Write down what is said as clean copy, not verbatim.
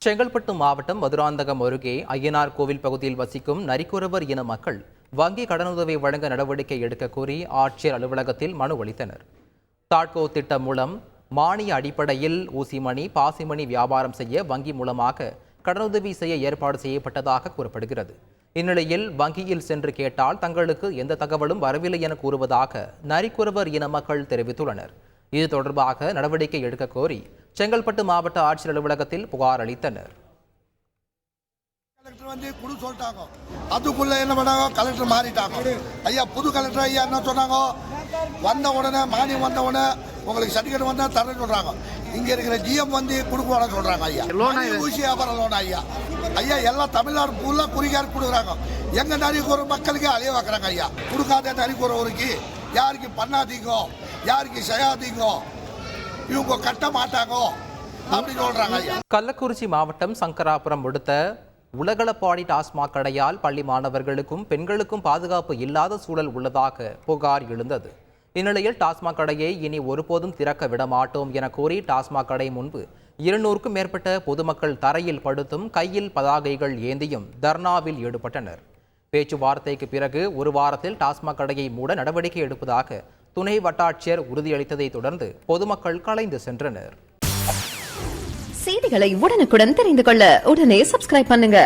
செங்கல்பட்டு மாவட்டம் மதுராந்தகம் அருகே ஐயனார் கோவில் பகுதியில் வசிக்கும் நரிக்குறவர் இன மக்கள் வங்கி கடனுதவி வழங்க நடவடிக்கை எடுக்க கோரி ஆட்சியர் அலுவலகத்தில் மனு அளித்தனர். தாட்கோ திட்டம் மூலம் மானிய அடிப்படையில் ஊசிமணி, பாசிமணி வியாபாரம் செய்ய வங்கி மூலமாக கடனுதவி செய்ய ஏற்பாடு செய்யப்பட்டதாக கூறப்படுகிறது. இந்நிலையில் வங்கியில் சென்று கேட்டால் தங்களுக்கு எந்த தகவலும் வரவில்லை என கூறுவதாக நரிக்குறவர் இன மக்கள் தெரிவித்துள்ளனர். இது தொடர்பாக நடவடிக்கை எடுக்க கோரி செங்கல்பட்டு மாவட்ட ஆட்சியர் அலுவலகத்தில் புகார் அளித்தனர். கலெக்டர் வந்து குடு சொல்லிட்டாங்க, அதுக்குள்ள என்ன பண்ணாங்க, கலெக்டர் மாறிட்டாங்க. ஐயா புது கலெக்டர் ஐயா என்ன சொன்னாங்க, வந்த உடனே மானியம் வந்த உடனே உங்களுக்கு சர்டிஃபிகேட் வந்தா தர சொல்றாங்க. இங்க இருக்கிற ஜிஎம் வந்து கொடுக்க சொல்றாங்க. ஐயா ஊசி வியாபாரம் லோன் ஐயா ஐயா எல்லாம் தமிழ்நாடு ஃபுல்லா குறிகார் கொடுக்குறாங்க. எங்க நரிக்குற மக்களுக்கு அழிய வைக்கிறாங்க. ஐயா கொடுக்காத நரிக்குறவருக்கு யாருக்கு பண்ணாதீங்க, யாருக்கு செய்யாதீங்க, இவங்க கட்ட மாட்டாங்க அப்படி சொல்றாங்க. ஐயா கள்ளக்குறிச்சி மாவட்டம் சங்கராபுரம் அடுத்த உலகளப்பாடி டாஸ்மாக் கடையால் பள்ளி மாணவர்களுக்கும் பெண்களுக்கும் பாதுகாப்பு இல்லாத சூழல் உள்ளதாக புகார் எழுந்தது. இந்நிலையில் டாஸ்மாக் கடையை இனி ஒருபோதும் திறக்க விட மாட்டோம் என கூறி டாஸ்மாக் கடை முன்பு 200க்கும் மேற்பட்ட பொதுமக்கள் தரையில் படுத்தும் கையில் பதாகைகள் ஏந்தியும் தர்ணாவில் ஈடுபட்டனர். பேச்சுவார்த்தைக்கு பிறகு ஒரு வாரத்தில் டாஸ்மாக் கடையை மூட நடவடிக்கை எடுப்பதாக துணை வட்டாட்சியர் உறுதியளித்ததை தொடர்ந்து பொதுமக்கள் கலைந்து சென்றனர். செய்திகளை உடனுக்குடன் தெரிந்து கொள்ள உடனே சப்ஸ்கிரைப் பண்ணுங்க.